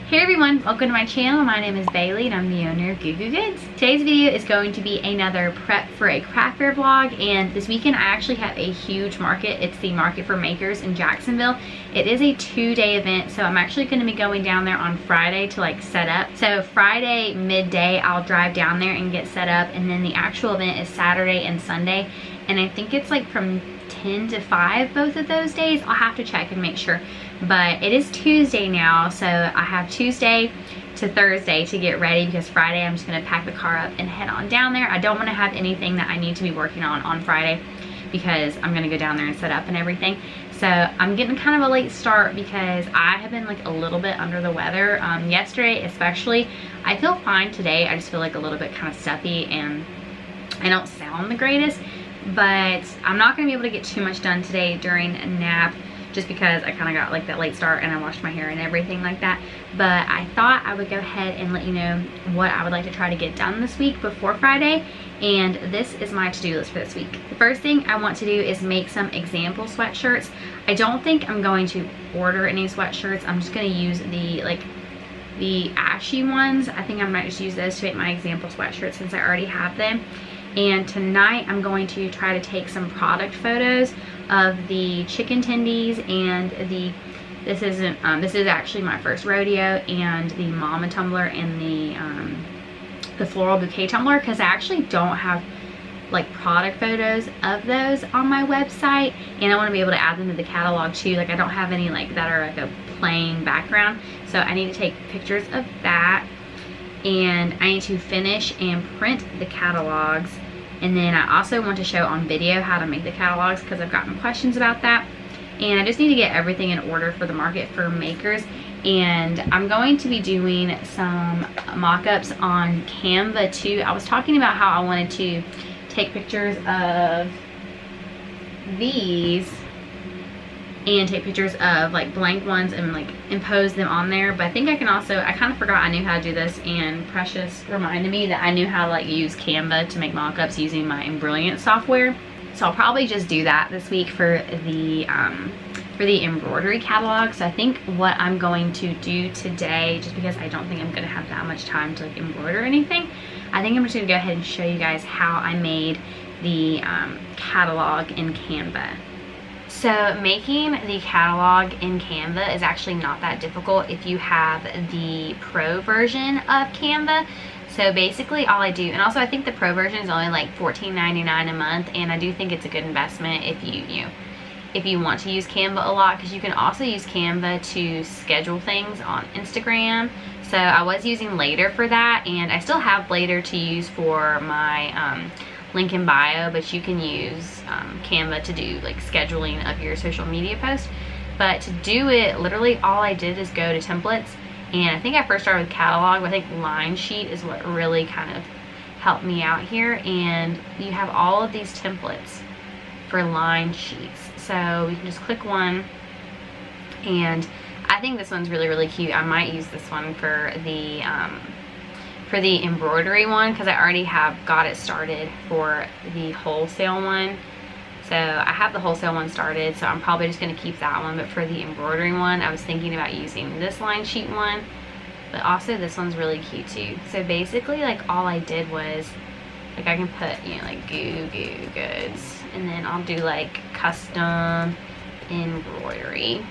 Hey everyone, welcome to my channel. My name is Bailey and I'm the owner of Goo Goo Goods. Today's video is going to be another prep for a craft fair vlog, and this weekend I actually have a huge market. It's the Market for Makers in Jacksonville. It is a 2-day event, so I'm actually going to be going down there on Friday to like set up. So Friday midday I'll drive down there and get set up, and then the actual event is Saturday and Sunday, and I think it's like from 10 to 5 both of those days. I'll have to check and make sure, but it is Tuesday now, so I have Tuesday to Thursday to get ready, because Friday I'm just going to pack the car up and head on down there. I don't want to have anything that I need to be working on Friday, because I'm going to go down there and set up and everything. So I'm getting kind of a late start because I have been like a little bit under the weather. Yesterday especially. I feel fine today. I just feel like a little bit kind of stuffy and I don't sound the greatest. But I'm not going to be able to get too much done today during a nap, just because I kind of got like that late start and I washed my hair and everything like that. But I thought I would go ahead and let you know what I would like to try to get done this week before Friday. And this is my to-do list for this week. The first thing I want to do is make some example sweatshirts. I don't think I'm going to order any sweatshirts. I'm just going to use the ashy ones. I think I might just use those to make my example sweatshirts since I already have them. And tonight I'm going to try to take some product photos of the chicken tendies and this is actually my first rodeo, and the mama tumbler and the floral bouquet tumbler, because I actually don't have like product photos of those on my website, and I want to be able to add them to the catalog too. Like I don't have any like that are like a plain background, so I need to take pictures of that. And I need to finish and print the catalogs, and then I also want to show on video how to make the catalogs, because I've gotten questions about that. And I just need to get everything in order for the Market for Makers, and I'm going to be doing some mock-ups on Canva too. I was talking about how I wanted to take pictures of these and take pictures of like blank ones and like impose them on there, but I think I can also, I kind of forgot I knew how to do this, and Precious reminded me that I knew how to like use Canva to make mock-ups using my Embroidery software. So I'll probably just do that this week for the embroidery catalog. So I think what I'm going to do today, just because I don't think I'm going to have that much time to like embroider anything, I think I'm just going to go ahead and show you guys how I made the catalog in Canva. So making the catalog in Canva is actually not that difficult if you have the pro version of Canva. So basically all I do, and also I think the pro version is only like $14.99 a month, and I do think it's a good investment if you want to use Canva a lot, because you can also use Canva to schedule things on Instagram. So I was using Later for that, and I still have Later to use for my link in bio, but you can use Canva to do like scheduling of your social media posts. But to do it, literally all I did is go to templates, and I think I first started with catalog, but I think line sheet is what really kind of helped me out here. And you have all of these templates for line sheets, so we can just click one, and I think this one's really cute. I might use this one for the embroidery one, because I already have got it started for the wholesale one. So I have the wholesale one started, so I'm probably just going to keep that one. But for the embroidery one, I was thinking about using this line sheet one, but also this one's really cute too. So basically like all I did was like I can put, you know, like Goo Goo Goods, and then I'll do like custom embroidery.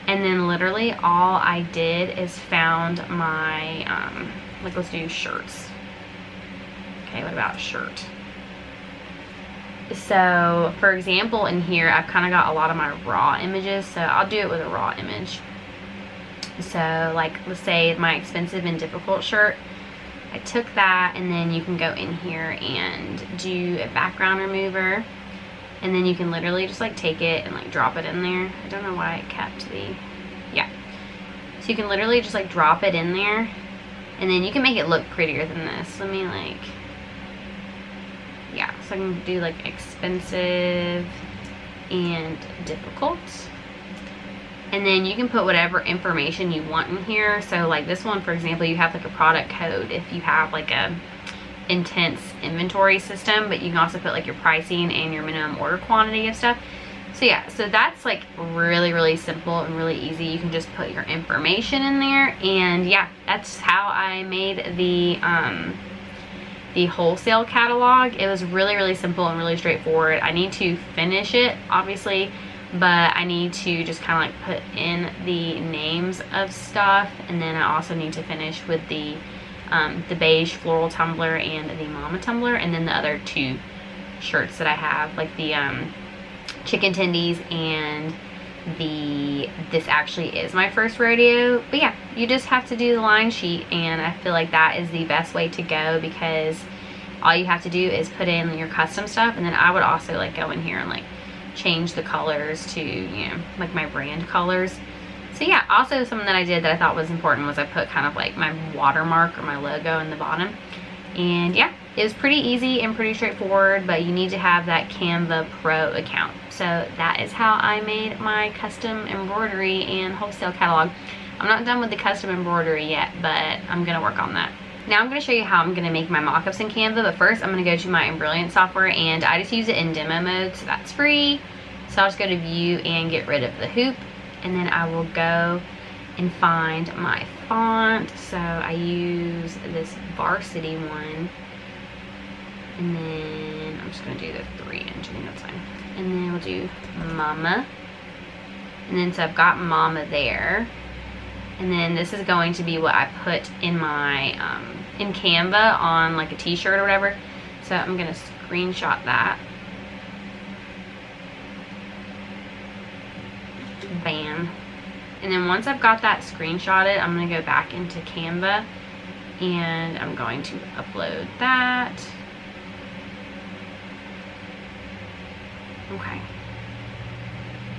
And then literally all I did is found my like, let's do shirts. Okay, what about a shirt? So for example, in here I've kind of got a lot of my raw images, so I'll do it with a raw image. So like, let's say my expensive and difficult shirt, I took that, and then you can go in here and do a background remover, and then you can literally just like take it and like drop it in there. I don't know why it kept the, yeah. So you can literally just like drop it in there, and then you can make it look prettier than this. Let me like, yeah, so I can do like expensive and difficult. And then you can put whatever information you want in here. So like this one, for example, you have like a product code if you have like a intense inventory system, but you can also put like your pricing and your minimum order quantity of stuff. So yeah, so that's like really simple and really easy. You can just put your information in there, and yeah, that's how I made the wholesale catalog. It was really simple and really straightforward. I need to finish it, obviously, but I need to just kind of like put in the names of stuff, and then I also need to finish with the beige floral tumbler and the mama tumbler, and then the other 2 shirts that I have, like the chicken tendies and this actually is my first rodeo. But yeah, you just have to do the line sheet, and I feel like that is the best way to go, because all you have to do is put in your custom stuff, and then I would also like go in here and like change the colors to, you know, like my brand colors. So yeah, also something that I did that I thought was important was I put kind of like my watermark or my logo in the bottom. And yeah, it was pretty easy and pretty straightforward, but you need to have that Canva Pro account. So that is how I made my custom embroidery and wholesale catalog. I'm not done with the custom embroidery yet, but I'm gonna work on that. Now I'm gonna show you how I'm gonna make my mockups in Canva, but first I'm gonna go to my Embroider software, and I just use it in demo mode, so that's free. So I'll just go to view and get rid of the hoop, and then I will go and find my font. So I use this varsity one, and then I'm just gonna do the 3-inch, I think that's fine. And then we'll do mama, and then so I've got mama there, and then this is going to be what I put in my in Canva on like a t-shirt or whatever. So I'm gonna screenshot that. Bam. And then once I've got that screenshotted, I'm going to go back into Canva, and I'm going to upload that. Okay.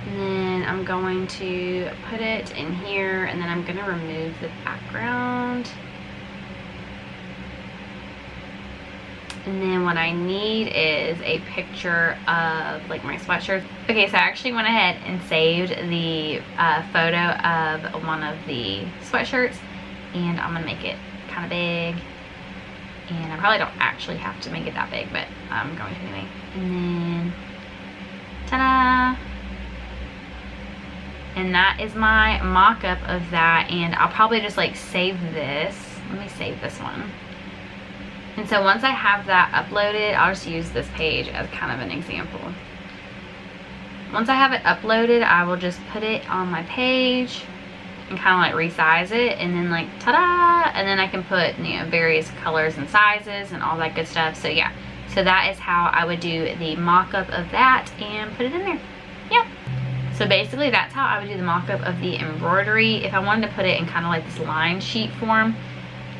And then I'm going to put it in here, and then I'm going to remove the background. And then what I need is a picture of like my sweatshirt. Okay, so I actually went ahead and saved the photo of one of the sweatshirts, and I'm gonna make it kind of big. And I probably don't actually have to make it that big, but I'm going to anyway. And then, ta-da! And that is my mock-up of that, and I'll probably just like save this. Let me save this one. And so once I have that uploaded, I'll just use this page as kind of an example. Once I have it uploaded, I will just put it on my page and kind of like resize it, and then like ta-da! And then I can put, you know, various colors and sizes and all that good stuff. So yeah, so that is how I would do the mock-up of that and put it in there. Yeah. So basically that's how I would do the mock-up of the embroidery. If I wanted to put it in kind of like this line sheet form,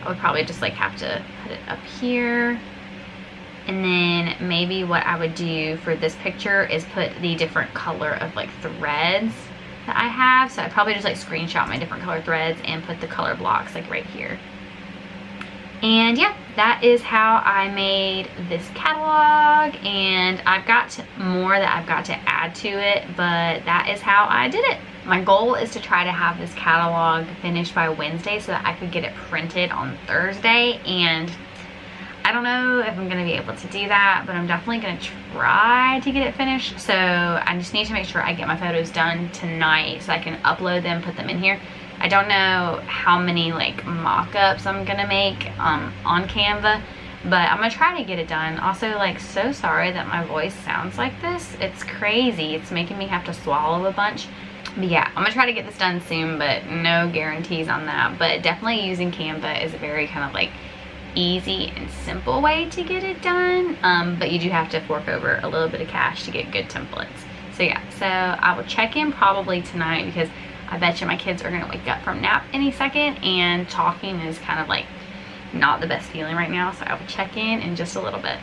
I would probably just like have to put it up here. And then maybe what I would do for this picture is put the different color of like threads that I have. So I'd probably just like screenshot my different color threads and put the color blocks like right here. And yeah, that is how I made this catalog, and I've got more that I've got to add to it, but that is how I did it. My goal is to try to have this catalog finished by Wednesday so that I could get it printed on Thursday, and I don't know if I'm going to be able to do that, but I'm definitely going to try to get it finished. So I just need to make sure I get my photos done tonight so I can upload them, put them in here. I don't know how many like mock-ups I'm gonna make on Canva, but I'm gonna try to get it done. Also, like, so sorry that my voice sounds like this. It's crazy. It's making me have to swallow a bunch. But yeah, I'm gonna try to get this done soon, but no guarantees on that. But definitely using Canva is a very kind of like easy and simple way to get it done. But you do have to fork over a little bit of cash to get good templates. So yeah, so I will check in probably tonight, because I bet you my kids are gonna wake up from nap any second, and talking is kind of like not the best feeling right now, so I will check in just a little bit.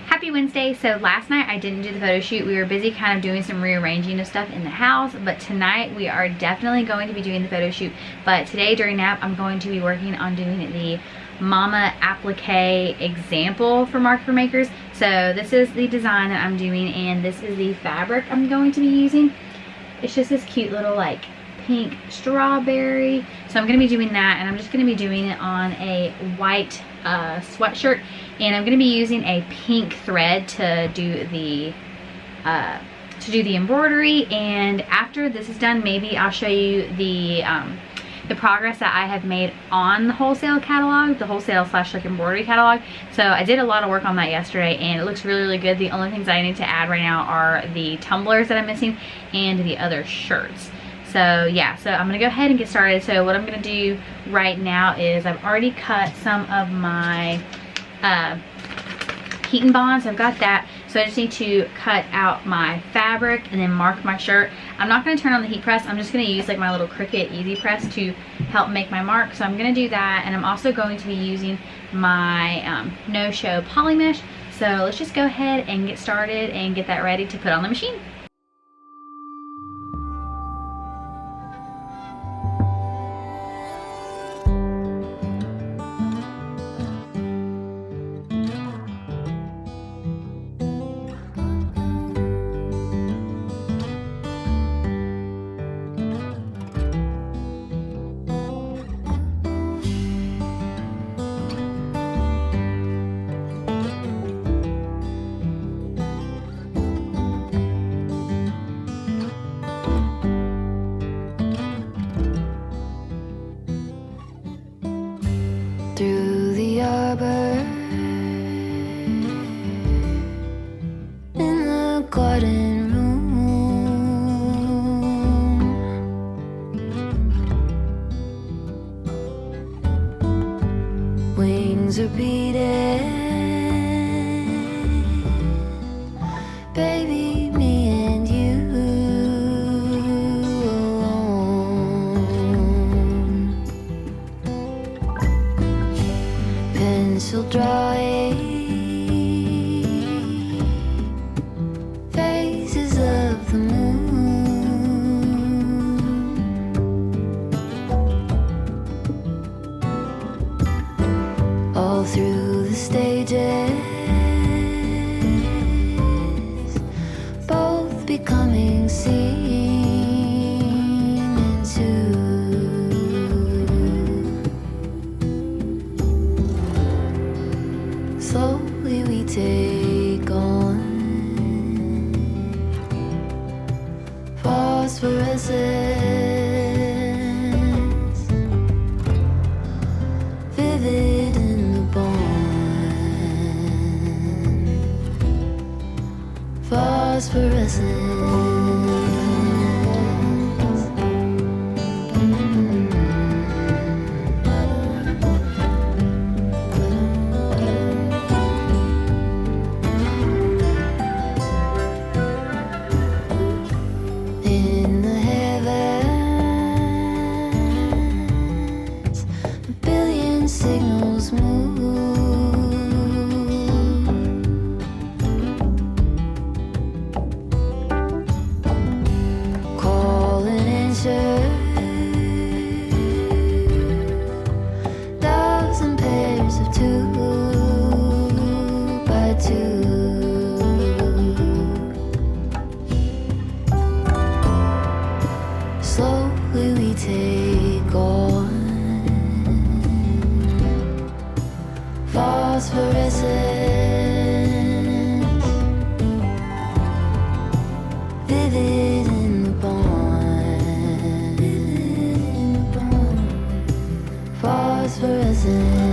Happy Wednesday. So last night I didn't do the photo shoot. We were busy kind of doing some rearranging of stuff in the house, but tonight we are definitely going to be doing the photo shoot. But today during nap, I'm going to be working on doing the Mama Applique example for Market for Makers. So this is the design that I'm doing, and this is the fabric I'm going to be using. It's just this cute little like pink strawberry. So I'm going to be doing that, and I'm just going to be doing it on a white sweatshirt, and I'm going to be using a pink thread to do the to do the embroidery, and after this is done, maybe I'll show you the progress that I have made on the wholesale catalog, the wholesale slash like embroidery catalog. So I did a lot of work on that yesterday and it looks really, really good. The only things I need to add right now are the tumblers that I'm missing and the other shirts. So yeah, so I'm gonna go ahead and get started. So what I'm gonna do right now is I've already cut some of my heat and bonds. I've got that. So I just need to cut out my fabric and then mark my shirt. I'm not going to turn on the heat press. I'm just going to use like my little Cricut Easy Press to help make my mark. So I'm going to do that, and I'm also going to be using my no-show poly mesh. So let's just go ahead and get started and get that ready to put on the machine. Through the arbor, in the garden room, wings are beating, baby, me and you alone. Pencil drawing phases of the moon, all through the stages, both becoming seen into. Slowly we take on phosphorescence, vivid in the bond, phosphorescence. In the heavens, a billion signals move, call and answer, thousand pairs of two by two. Slowly we take on phosphorescence, vivid in the bond, phosphorescence.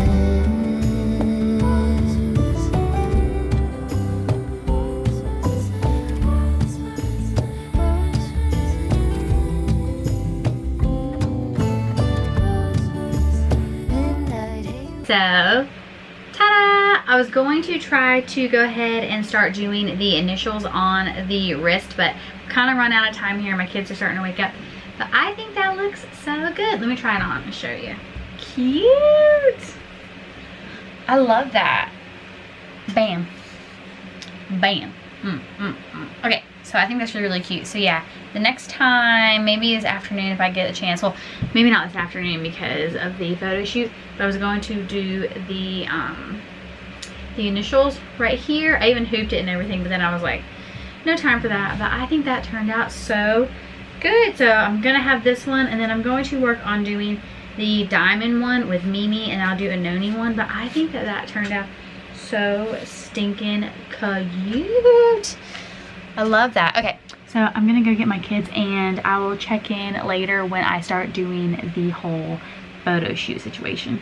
So, ta-da! I was going to try to go ahead and start doing the initials on the wrist, but kind of run out of time here. My kids are starting to wake up. But I think that looks so good. Let me try it on and show you. Cute! I love that. Bam. Bam. Okay, so I think that's really, really cute. So yeah, the next time, maybe this afternoon if I get a chance. Well, maybe not this afternoon because of the photo shoot, but I was going to do the initials right here. I even hooped it and everything, but then I was like, no time for that. But I think that turned out so good. So I'm gonna have this one, and then I'm going to work on doing the diamond one with Mimi, and I'll do a Noni one. But I think that that turned out so stinking cute. I love that. Okay, So I'm gonna go get my kids and I will check in later when I start doing the whole photo shoot situation.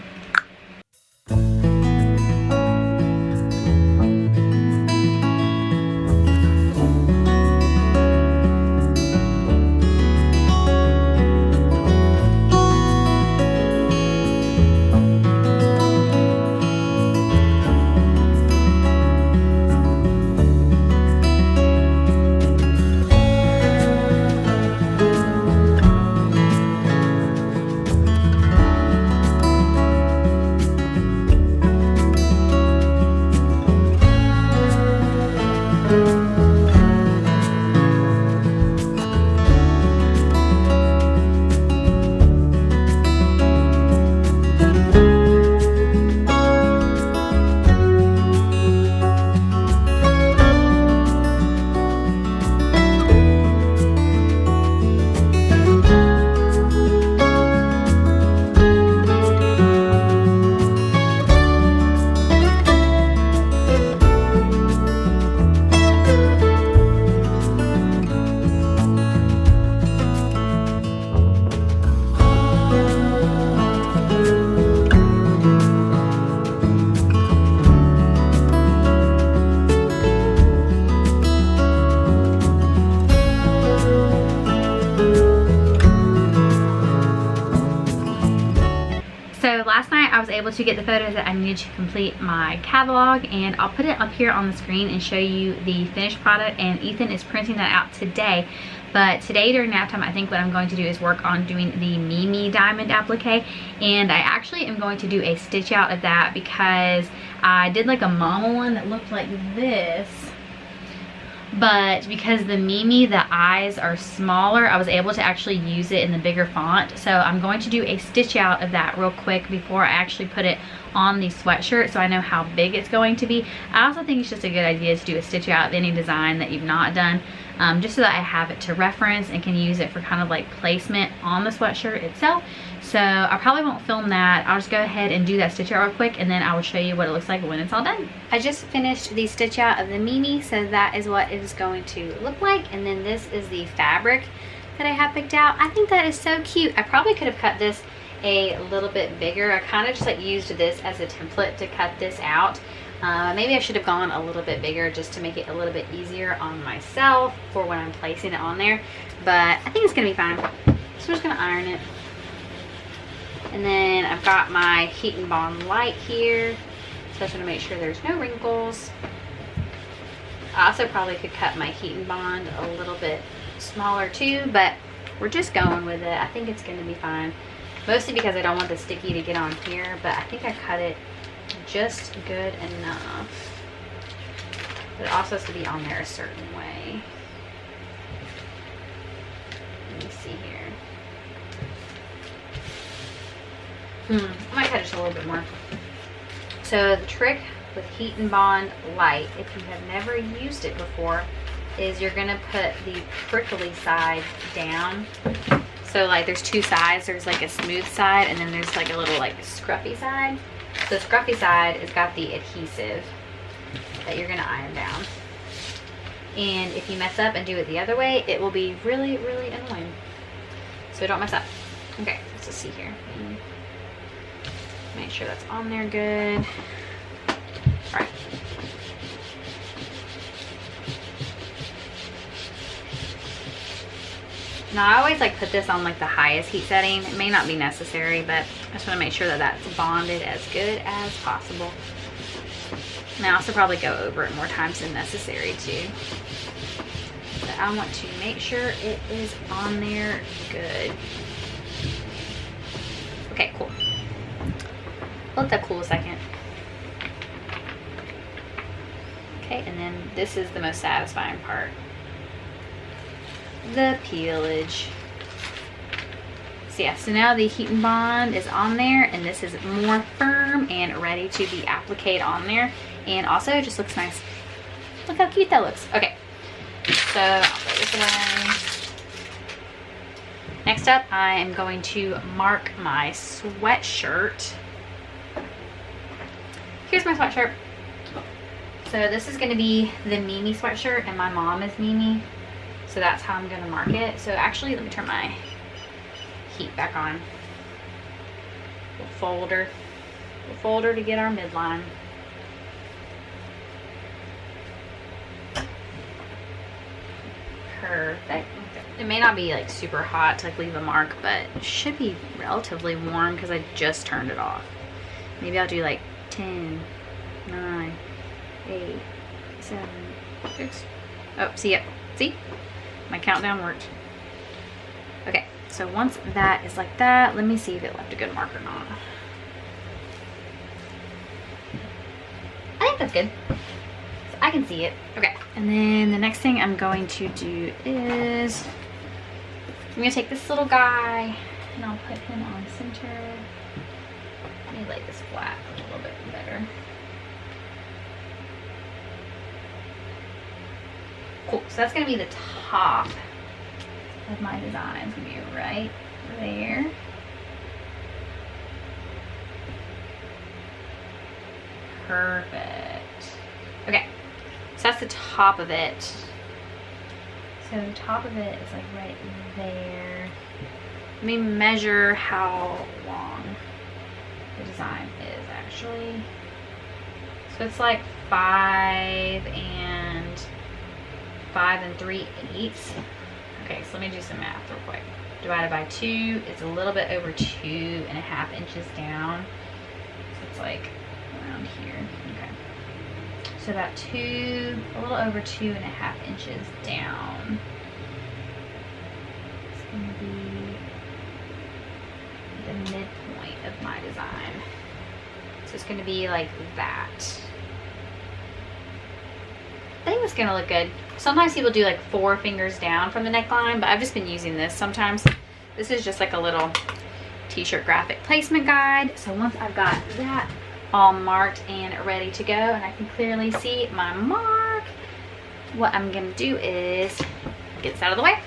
Last night I was able to get the photos that I needed to complete my catalog, and I'll put it up here on the screen and show you the finished product. And Ethan is printing that out today, but today during nap time I think what I'm going to do is work on doing the Mimi diamond applique, and I actually am going to do a stitch out of that because I did like a mama one that looked like this, but because the Mimi, the eyes are smaller, I was able to actually use it in the bigger font. So I'm going to do a stitch out of that real quick before I actually put it on the sweatshirt so I know how big it's going to be. I also think it's just a good idea to do a stitch out of any design that you've not done, just so that I have it to reference and can use it for kind of like placement on the sweatshirt itself. So I probably won't film that. I'll just go ahead and do that stitch out real quick, and then I will show you what it looks like when it's all done. I just finished the stitch out of the Mimi, so that is what it is going to look like. And then this is the fabric that I have picked out. I think that is so cute. I probably could have cut this a little bit bigger. I kind of just like used this as a template to cut this out. Maybe I should have gone a little bit bigger just to make it a little bit easier on myself for when I'm placing it on there, but I think it's gonna be fine. So I'm just gonna iron it. And then I've got my Heat and Bond light here, so I just want to make sure there's no wrinkles. I also probably could cut my Heat and Bond a little bit smaller too, but we're just going with it. I think it's going to be fine, mostly because I don't want the sticky to get on here, but I think I cut it just good enough. But it also has to be on there a certain way. Let me see here. I might cut just a little bit more. So the trick with Heat and Bond light, if you have never used it before, is you're gonna put the prickly side down. So like there's two sides. There's like a smooth side, and then there's like a little like scruffy side. So the scruffy side has got the adhesive that you're gonna iron down. And if you mess up and do it the other way, it will be really, really annoying. So don't mess up. Okay, let's just see here. Make sure that's on there good. All right. Now I always like put this on like the highest heat setting. It may not be necessary, but I just want to make sure that that's bonded as good as possible. And I also probably go over it more times than necessary too. But I want to make sure it is on there good. Okay, cool. Let that cool a second. Okay, and then this is the most satisfying part. The peelage. So yeah, so now the Heat and Bond is on there, and this is more firm and ready to be appliqued on there. And also it just looks nice. Look how cute that looks. Okay, so I'll throw this away. Next up, I am going to mark my sweatshirt. Here's my sweatshirt. So this is going to be the Mimi sweatshirt, and my mom is Mimi. So that's how I'm gonna mark it. So actually, let me turn my heat back on. Folder to get our midline. Perfect. It may not be like super hot to like leave a mark, but it should be relatively warm because I just turned it off. Maybe I'll do like 10, 9, 8, 7, 6. Oh, see it. See? My countdown worked. Okay, so once that is like that, let me see if it left a good mark or not. I think that's good. So I can see it. Okay, and then the next thing I'm going to do is I'm gonna take this little guy and I'll put him on center. Let me lay this flat a little bit better. Cool, so that's gonna be the top of my design. It's gonna be right there. Perfect. Okay, so that's the top of it. So the top of it is like right there. Let me measure how long the design is actually. So it's like 5 and 3/8. Okay, so let me do some math real quick. Divided by 2, it's a little bit over 2.5 inches down. So it's like around here. Okay. So about a little over 2.5 inches down. It's gonna be the midpoint of my design. So it's gonna be like that. I think it's gonna look good. Sometimes people do like 4 fingers down from the neckline, but I've just been using this sometimes. This is just like a little t-shirt graphic placement guide. So once I've got that all marked and ready to go, and I can clearly see my mark, what I'm gonna do is get this out of the way.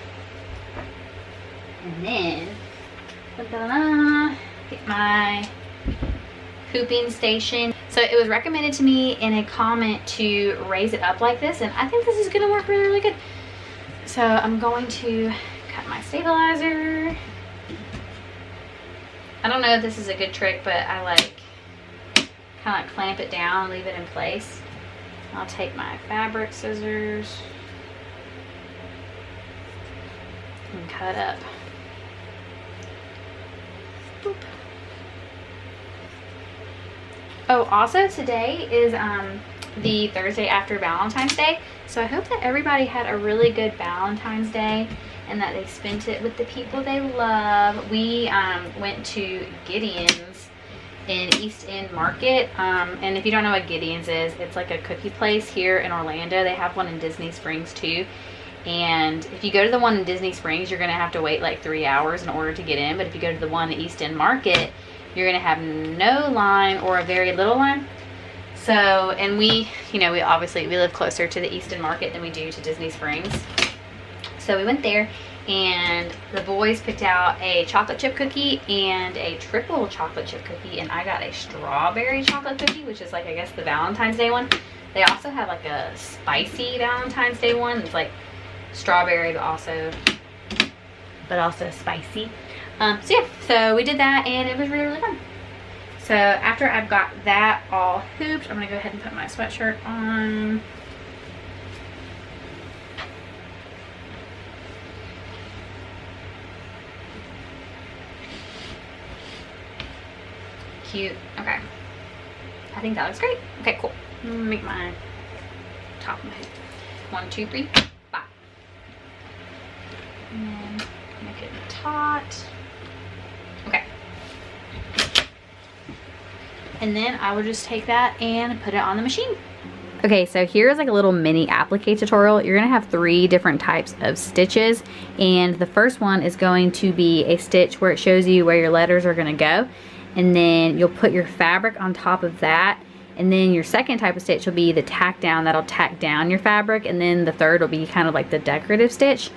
And then, get my hooping station. So it was recommended to me in a comment to raise it up like this, and I think this is gonna work really, really good. So I'm going to cut my stabilizer. I don't know if this is a good trick, but I like kind of like clamp it down and leave it in place. I'll take my fabric scissors and cut up. Boop. Oh, also today is the Thursday after Valentine's Day, so I hope that everybody had a really good Valentine's Day and that they spent it with the people they love. We went to Gideon's in East End Market, and if you don't know what Gideon's is, it's like a cookie place here in Orlando. They have one in Disney Springs too, and if you go to the one in Disney Springs, you're gonna have to wait like 3 hours in order to get in, but if you go to the one in East End Market, you're gonna have no line or a very little line. So, and we obviously live closer to the East End Market than we do to Disney Springs. So we went there, and the boys picked out a chocolate chip cookie and a triple chocolate chip cookie, and I got a strawberry chocolate cookie, which is like, I guess, the Valentine's Day one. They also have like a spicy Valentine's Day one. It's like strawberry, but also spicy. So yeah, so we did that, and it was really, really fun. So after I've got that all hooped, I'm gonna go ahead and put my sweatshirt on. Cute. Okay. I think that looks great. Okay, cool. Make my top of my hoop. 1, 2, 3, 5. And then make it taut. Okay. And then I will just take that and put it on the machine. Okay, so here's like a little mini applique tutorial. You're gonna have 3 different types of stitches, and the first one is going to be a stitch where it shows you where your letters are gonna go, and then you'll put your fabric on top of that, and then your second type of stitch will be the tack down that'll tack down your fabric, and then the third will be kind of like the decorative stitch.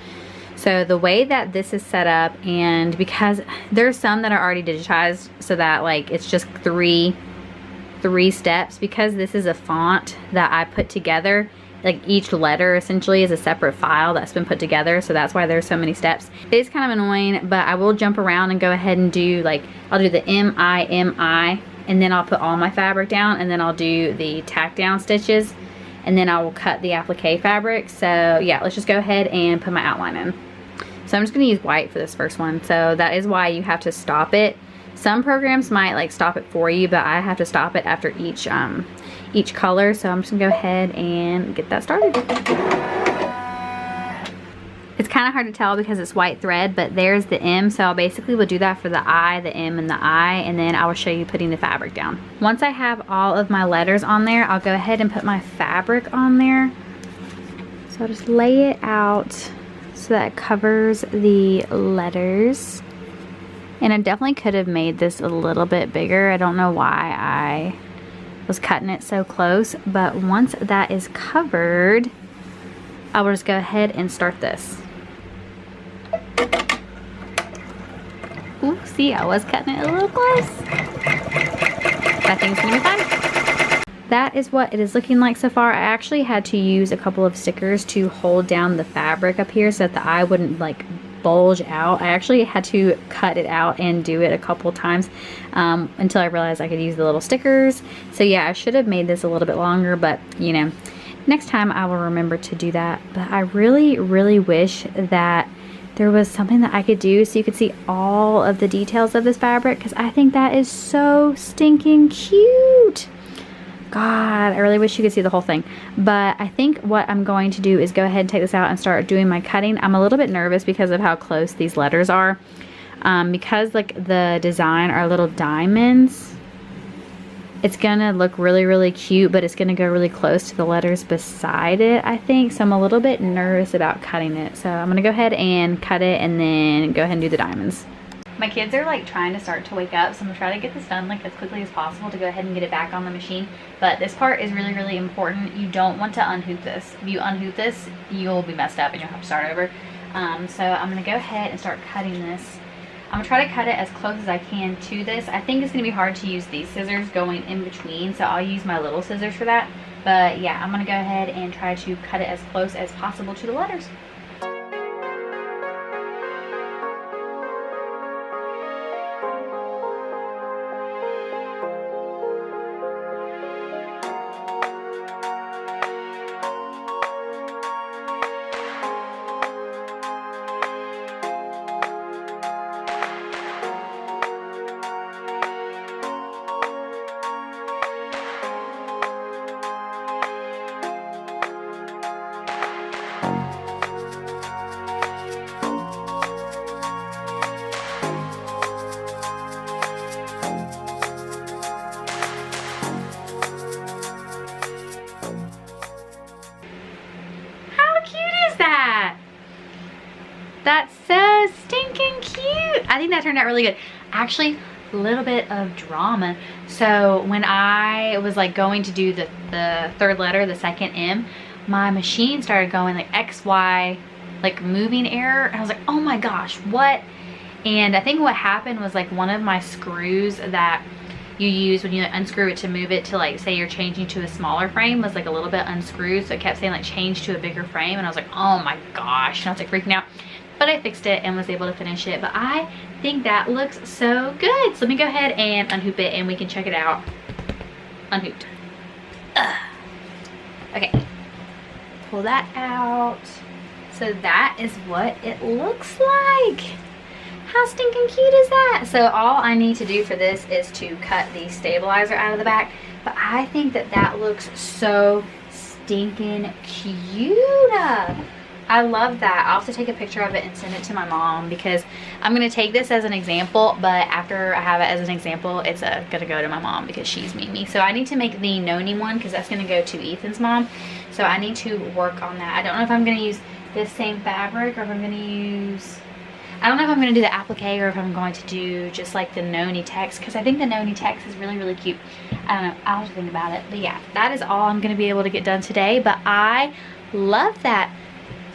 So the way that this is set up, and because there's some that are already digitized so that like it's just three steps, because this is a font that I put together, like each letter essentially is a separate file that's been put together, so that's why there's so many steps. It is kind of annoying, but I will jump around and go ahead and do, like, I'll do the M-I, and then I'll put all my fabric down, and then I'll do the tack down stitches, and then I will cut the applique fabric. So yeah, let's just go ahead and put my outline in. So I'm just gonna use white for this first one. So that is why you have to stop it. Some programs might like stop it for you, but I have to stop it after each color. So I'm just gonna go ahead and get that started. It's kind of hard to tell because it's white thread, but there's the M, so I basically will do that for the I, the M, and the I, and then I will show you putting the fabric down. Once I have all of my letters on there, I'll go ahead and put my fabric on there. So I'll just lay it out so that it covers the letters. And I definitely could have made this a little bit bigger. I don't know why I was cutting it so close, but once that is covered, I will just go ahead and start this. Ooh, see, I was cutting it a little close. I think it's gonna be fine. That is what it is looking like so far. I actually had to use a couple of stickers to hold down the fabric up here so that the eye wouldn't like bulge out. I actually had to cut it out and do it a couple times until I realized I could use the little stickers. So yeah, I should have made this a little bit longer, but you know, next time I will remember to do that. But I really, really wish that there was something that I could do so you could see all of the details of this fabric, because I think that is so stinking cute. God, I really wish you could see the whole thing. But I think what I'm going to do is go ahead and take this out and start doing my cutting. I'm a little bit nervous because of how close these letters are. Because like the design are little diamonds, it's gonna look really, really cute, but it's gonna go really close to the letters beside it, I think. So I'm a little bit nervous about cutting it. So I'm gonna go ahead and cut it and then go ahead and do the diamonds. My kids are like trying to start to wake up, so I'm gonna try to get this done like as quickly as possible to go ahead and get it back on the machine. But this part is really, really important. You don't want to unhoop this. If you unhoop this, you'll be messed up and you'll have to start over. So I'm gonna go ahead and start cutting this. I'm gonna try to cut it as close as I can to this. I think it's gonna be hard to use these scissors going in between, so I'll use my little scissors for that. But yeah, I'm gonna go ahead and try to cut it as close as possible to the letters. That's so stinking cute. I think that turned out really good. Actually, a little bit of drama. So when I was like going to do the third letter, the second M, my machine started going like XY, like moving error. And I was like, oh my gosh, what? And I think what happened was like one of my screws that you use when you unscrew it to move it to, like, say you're changing to a smaller frame was like a little bit unscrewed, so it kept saying like change to a bigger frame, and I was like, oh my gosh, and I was like freaking out. But I fixed it and was able to finish it. But I think that looks so good. So let me go ahead and unhoop it and we can check it out unhooped. Okay, pull that out. So that is what it looks like. How stinking cute is that? So all I need to do for this is to cut the stabilizer out of the back. But I think that that looks so stinking cute. I love that. I'll have to take a picture of it and send it to my mom, because I'm going to take this as an example, but after I have it as an example, it's going to go to my mom because she's Mimi. So I need to make the Noni one because that's going to go to Ethan's mom. So I need to work on that. I don't know if I'm going to use this same fabric or if I'm going to use... I don't know if I'm going to do the applique or if I'm going to do just like the Noni text, because I think the Noni text is really, really cute. I don't know. I'll have to think about it. But yeah, that is all I'm going to be able to get done today. But I love that.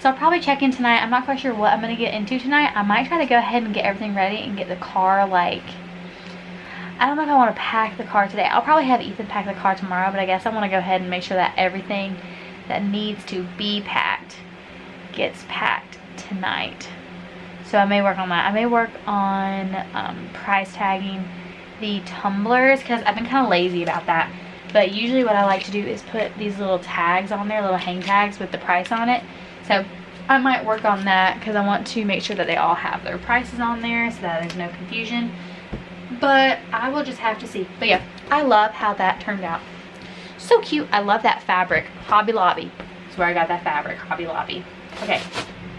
So I'll probably check in tonight. I'm not quite sure what I'm going to get into tonight. I might try to go ahead and get everything ready and get the car, like, I don't know if I want to pack the car today. I'll probably have Ethan pack the car tomorrow, but I guess I want to go ahead and make sure that everything that needs to be packed gets packed tonight. So I may work on that. I may work on price tagging the tumblers, because I've been kind of lazy about that. But usually what I like to do is put these little tags on there, little hang tags with the price on it. So I might work on that because I want to make sure that they all have their prices on there so that there's no confusion. But I will just have to see. But yeah, I love how that turned out. So cute. I love that fabric. Hobby Lobby is where I got that fabric. Hobby Lobby. Okay.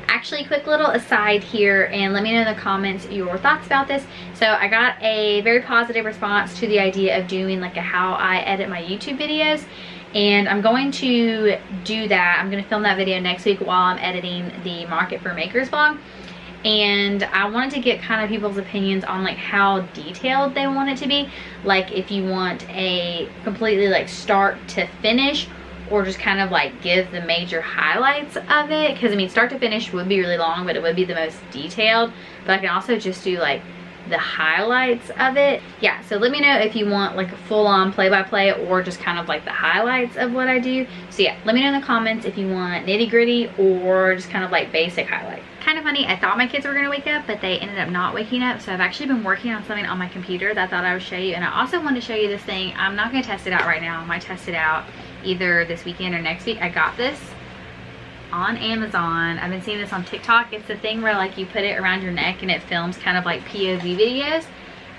Actually, quick little aside here, and let me know in the comments your thoughts about this. So I got a very positive response to the idea of doing like a how I edit my YouTube videos, and I'm going to do that. I'm going to film that video next week while I'm editing the Market for Makers vlog. And I wanted to get kind of people's opinions on like how detailed they want it to be. Like if you want a completely like start to finish, or just kind of like give the major highlights of it. Because I mean, start to finish would be really long, but it would be the most detailed. But I can also just do like the highlights of it. Yeah, so let me know if you want like a full-on play-by-play or just kind of like the highlights of what I do. So yeah, let me know in the comments if you want nitty-gritty or just kind of like basic highlights. Kind of funny, I thought my kids were gonna wake up, but they ended up not waking up. So I've actually been working on something on my computer that I thought I would show you. And I also wanted to show you this thing. I'm not gonna test it out right now. I might test it out either this weekend or next week. I got this on Amazon. I've been seeing this on TikTok. It's the thing where like you put it around your neck and it films kind of like POV videos.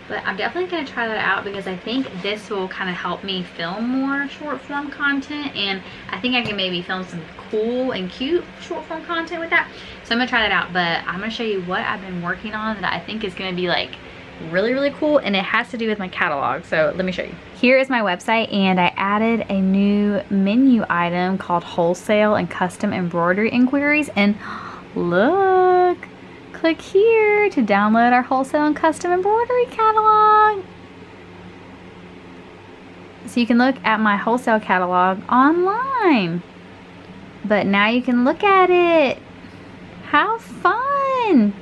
But I'm definitely going to try that out because I think this will kind of help me film more short form content, and I think I can maybe film some cool and cute short form content with that. So I'm going to try that out, but I'm going to show you what I've been working on that I think is going to be like really cool, and it has to do with my catalog. So let me show you. Here is my website, and I added a new menu item called Wholesale and Custom Embroidery Inquiries, and look, click here to download our Wholesale and Custom Embroidery catalog. So you can look at my wholesale catalog online, but now you can look at it. How fun!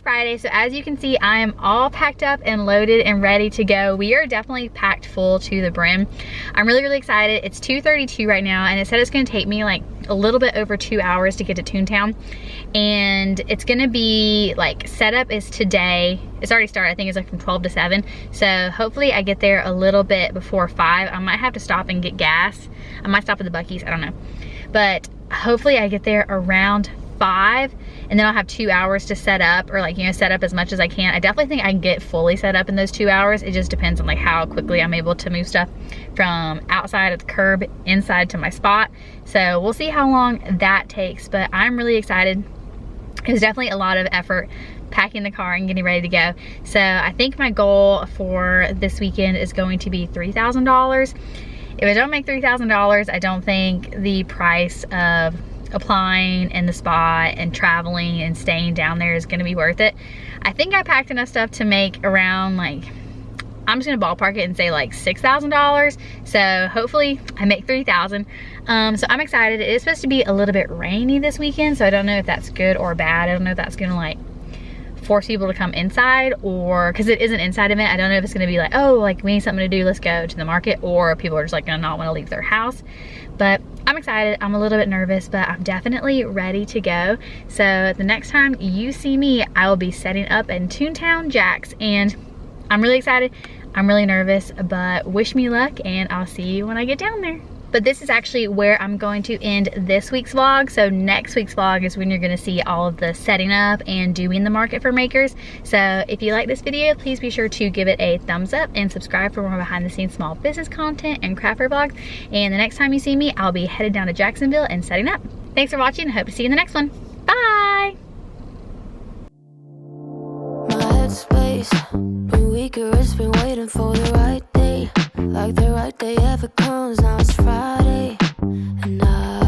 Friday. So as you can see, I am all packed up and loaded and ready to go. We are definitely packed full to the brim. I'm really excited. It's 2:32 right now, and it said it's going to take me like a little bit over 2 hours to get to Toontown, and it's going to be like setup is today. It's already started. I think it's like from 12 to 7. So hopefully I get there a little bit before 5. I might have to stop and get gas. I might stop at the Buc-ee's, I don't know. But hopefully I get there around 5, and then I'll have 2 hours to set up, or like, you know, set up as much as I can. I definitely think I can get fully set up in those 2 hours. It just depends on like how quickly I'm able to move stuff from outside of the curb inside to my spot. So we'll see how long that takes, but I'm really excited. It was definitely a lot of effort packing the car and getting ready to go. So I think my goal for this weekend is going to be $3,000. If I don't make $3,000, I don't think the price of applying in the spot and traveling and staying down there is gonna be worth it. I think I packed enough stuff to make around, like, I'm just gonna ballpark it and say like $6,000. So hopefully I make 3,000. So I'm excited. It is supposed to be a little bit rainy this weekend, so I don't know if that's good or bad. I don't know if that's gonna like force people to come inside, or because it is an inside event, I don't know if it's gonna be like, oh, like we need something to do, let's go to the market, or people are just like gonna not want to leave their house. But I'm excited. I'm a little bit nervous, but I'm definitely ready to go. So the next time you see me, I will be setting up in Toontown Jax, and I'm really excited. I'm really nervous, but wish me luck, and I'll see you when I get down there. But this is actually where I'm going to end this week's vlog. So next week's vlog is when you're gonna see all of the setting up and doing the market for makers. So if you like this video, please be sure to give it a thumbs up and subscribe for more behind the scenes small business content and craft fair vlogs. And the next time you see me, I'll be headed down to Jacksonville and setting up. Thanks for watching. I hope to see you in the next one. Bye. My headspace been weaker, it's been waiting for the right day. Like the right day ever comes, now it's Friday, and I